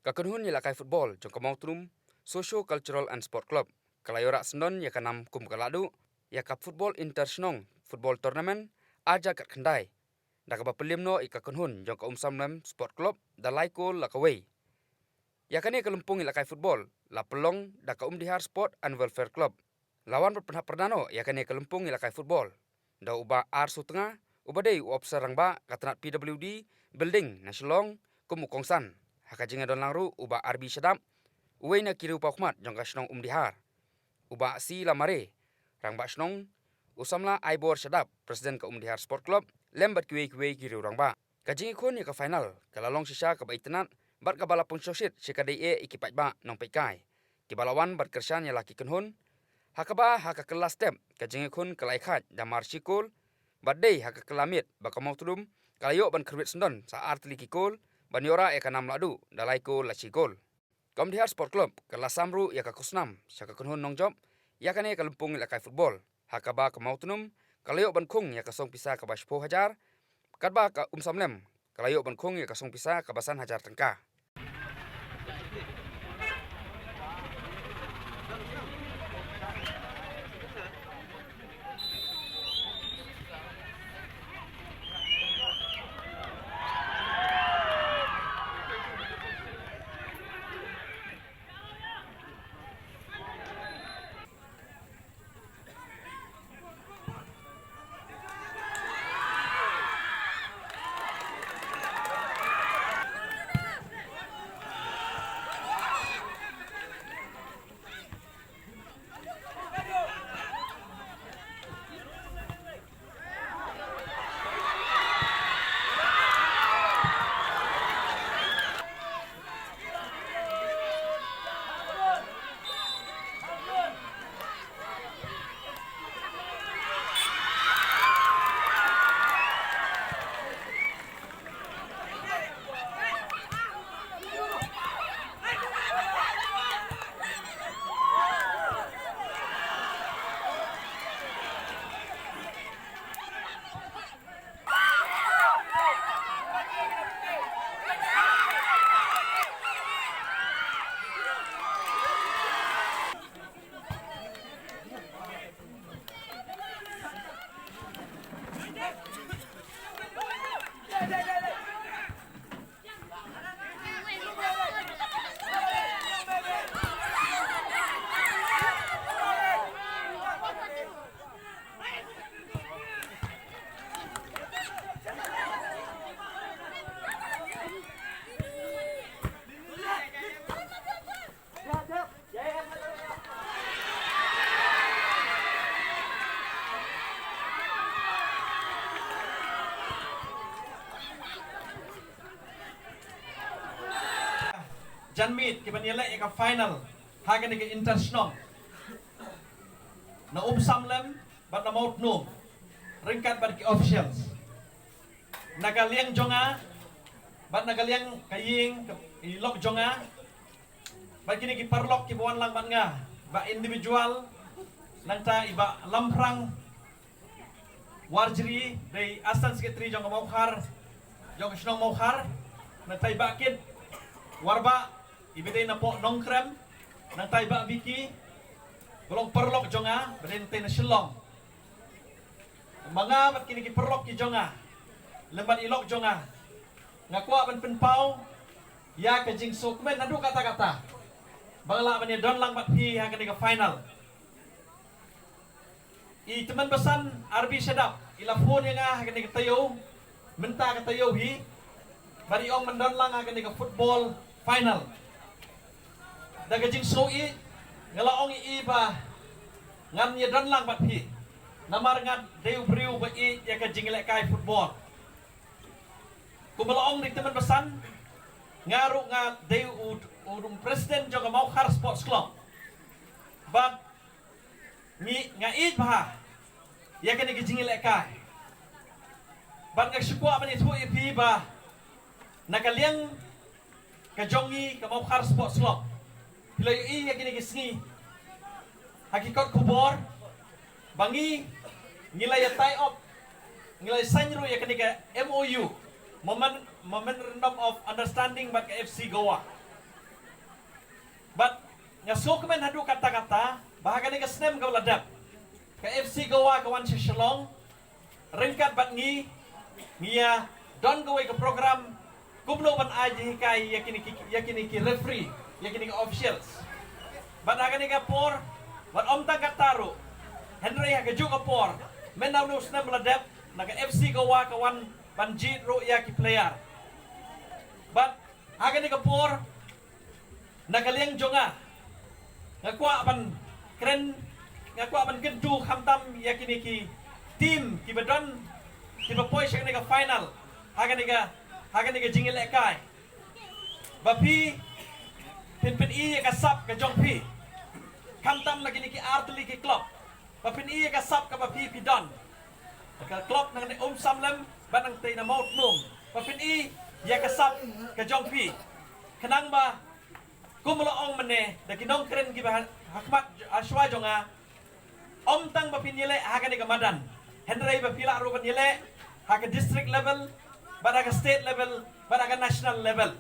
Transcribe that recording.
Kakenhun ni lakai football jong kamau trum Socio Cultural and Sport Club. Kalayora sendon ya kanam kum kaladu ya kap football international football tournament aja kat kendai. Dakaba pelimno ikakenhun jong ka samlem sport club dalaiko lakaway. Ya kane kalumpung ilakai football la pelong daka dihar sport and welfare club. Lawan berpenhap perdano ya kane kalumpung ilakai football. Da uba arsu tengah ubadei uopsa rangba katanat PWD building nasional kumukongsan. Hakajinga don langru uba RB Shadam uwe na kiri upa khmat jong kasnong dihar. Uba si lamare rangba snong usamla Aibor Shadap presiden ka dihar sport club lembat kiwe kiri rangba. Kajingi kun ya ka final kalalong sisa ka baitenat bat ka bala pungsosit sikadai ikipat ba nong pekai. Kibalawan bat kersan ya laki kenhun hakaba haka kelas step kajingi kun kalaikat damar sikul bat dei haka kelamit bakamau tudum kalayo ban kerbit sendon saat likikul Banyora ya kanam ladu dalaiko lasigol. Dihar Sport Club kelas samru ya kakusnam saka kunhun nongjob ya kane kalumpung lakai football. Hakaba ke mautunum kalayo bankung ya kasong pisa ke baspo hajar kadba ka samlem kalayo bankung ya kasong pisa ke basan hajar tengkah. Janmit kibanila ika final hagan ika international na samlem bat na maut no ringkat bat ki officials nagaliang jonga bat nagaliang kaying ilok jonga bat kini ki parlok ki buwan lang bat nga ba individual nanta iba lamprang warjri dari astan sekretari jonga maukhar jonga snong maukhar na tay bakit warba ibigay na po nongkrem ng Taiba Biki gulong perlok jonga berente na silong mga bat kiniki perlok ki jonga lembat ilok jonga ngakwa ban penpau ya ke jingso kemen adu kata-kata bangla ban don lang bat hi ha ke final i teman pesan RB Shadap ila phone nga ha ke tayo menta ke tayo hi bari ong mendon lang ha ke football final daga jing so i ngalaong iba ngam ye don lang bat hi namar ngat deu briu ba i ya ka jing lek kai football kumalaong ni teman pesan ngaru nga deu udum presiden joga mau khar sports club bat ni nga i ba ya ka ni jing lek kai bat ka syukwa ba ni thu i pi ba nakaliang kajongi ka mau khar sports club Pilay i yakini kisngi hakikot kubor bangi ngilay tie up ngilay sanjro yakini ka MOU Memorandum of Understanding bat ka FC Goa But nga sokmen hadu kata-kata bahaga ni kasnem ka ladap. Ka FC Goa kawan si Shalong ringkat bat ngia don gawai ke program kublo ban aji kai yakini ki referee yakini ki officials. Bat haga ni ka por bat om tang kataru Henry haga juga por menaw no snem ladap naga FC Goa kawan banjit ro yaki player. But haga ni ka por nakaliang jonga ngakwa ban keren ngakwa ban kentu khamtam yakini ki team ki badon ki bapoy siya ka final haga ni ka jingil ekay bapi pin i ka sap ka jongpi khamtam lagi ni ki artli ki club bapin i ka sap ka bapi pidon ka club nang ni samlem banang tay na maut mum bapin i ya ka sap ka jongpi kenang ba kumulo ong mene daki nong keren ki hakmat aswa jonga om tang bapinyele haga ni kamadan Henry bapila ro banyele haga district level baraga state level baraga national level